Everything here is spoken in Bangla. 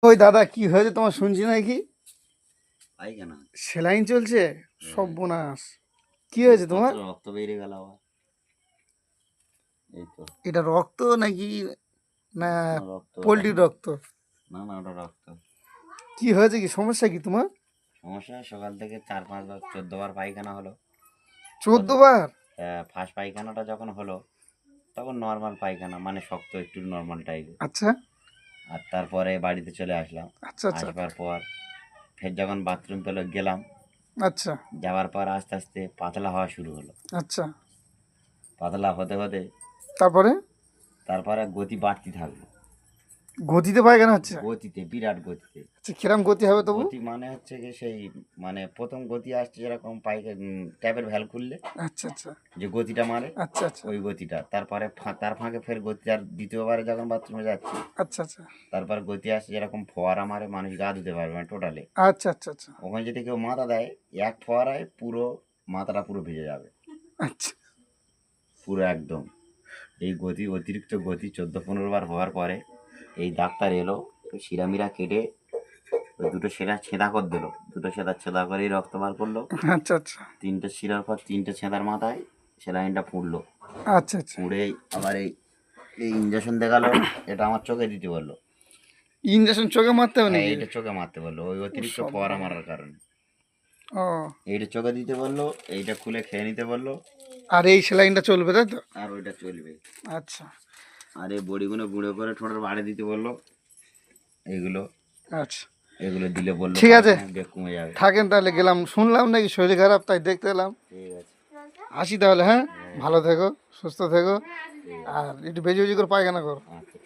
ওই দাদা কি হয়েছে তোমার শুনছি নাকি পায়খানা। সেলাইন চলছে? হ্যাঁ। সর্বনাশ। কি হয়েছে তোমার? রক্ত বেরিয়ে গেল আবার। এই তো। এটা রক্ত নাকি না রক্ত। পোলট্রির রক্ত? না না, ওটা রক্ত। কি হয়েছে, কি সমস্যা কি তোমার? সমস্যা সকাল থেকে 4-5 বার 14 বার পায়খানা হলো। 14 বার? ফার্স্ট পায়খানাটা যখন হলো তখন নর্মাল পায়খানা, মানে শক্ত একটু নর্মাল টাইপের। আচ্ছা আর তারপরে বাড়িতে চলে আসলাম। আচ্ছা আচ্ছা আসবার পর ফের যখন বাথরুম পেলো গেলাম, আচ্ছা যাওয়ার পর আস্তে আস্তে পাতলা হওয়া শুরু হলো। আচ্ছা। পাতলা হতে হতে তারপরে তারপরে গতি বাড়তে থাকলো। গতিতে পায়খানা হচ্ছে? গতিতে, বিরাট গতিতে। আচ্ছা, কিরম গতি হবে তবু? গতি মানে হচ্ছে কি, সেই মানে প্রথম গতি আসছে যেরকম ট্যাপের ভ্যাল খুললে আচ্ছা আচ্ছা যে গতিটা মারে, আচ্ছা আচ্ছা ওই গতিটা। তারপরে তার ফাঁকে ফের গতি, আর দ্বিতীয়বারে যখন বাথরুমে যাচ্ছি আচ্ছা আচ্ছা তারপর গতি আসছে যেরকম ফোয়ারা মারে, মানুষ গা ধুতে পারবে না টোটালি। আচ্ছা আচ্ছা আচ্ছা ওখানে যদি কেউ মাথা দেয়, এক ফোয়ারায় পুরো মাথাটা পুরো ভিজে যাবে, আচ্ছা। পুরো একদম। এই গতি, অতিরিক্ত গতি 14-15 বার হওয়ার পরে এই ডাক্তার এলো, শিরামিরা কেটে ওই দুটো শিরা ছেঁদা করে দিল। দুটো শিরা ছেঁদা করেই রক্ত বার করলো। আচ্ছা আচ্ছা 3টে শিরার পর 3টে ছেঁদার মাথায় সেলাইনটা পুড়লো। আচ্ছা আচ্ছা। পুড়ে আবার এই এই ইঞ্জেকশন দেখালো। এটা আমার চোখে দিতে বললো। ইঞ্জেকশন চোখে মারতে হবে হ্যাঁ, নাকি? এইটা চোখে মারতে বললো, ওই অতিরিক্ত সব ফোয়ারা মারার কারণে। ও, এইটা চোখে দিতে বললো, এইটা খুলে খেয়ে নিতে বললো। আর এই সেলাইনটা চলবে তাই তো? আর ওইটা চলবে। আচ্ছা আর এই বড়িগুলো গুঁড়ো করে ঠোঁটের বাড়ি দিতে বললো। এইগুলো আচ্ছা এগুলো দিলে বললো ঠিক আছে, বেগ কমে যাবে। থাকেন তাহলে, গেলাম, শুনলাম নাকি শরীর খারাপ তাই দেখতে এলাম। ঠিক আছে। আসি তাহলে, হ্যাঁ? ভালো থেকো, সুস্থ থেকো, আর একটু বেশি বেশি করে পায়খানা করো। আচ্ছা।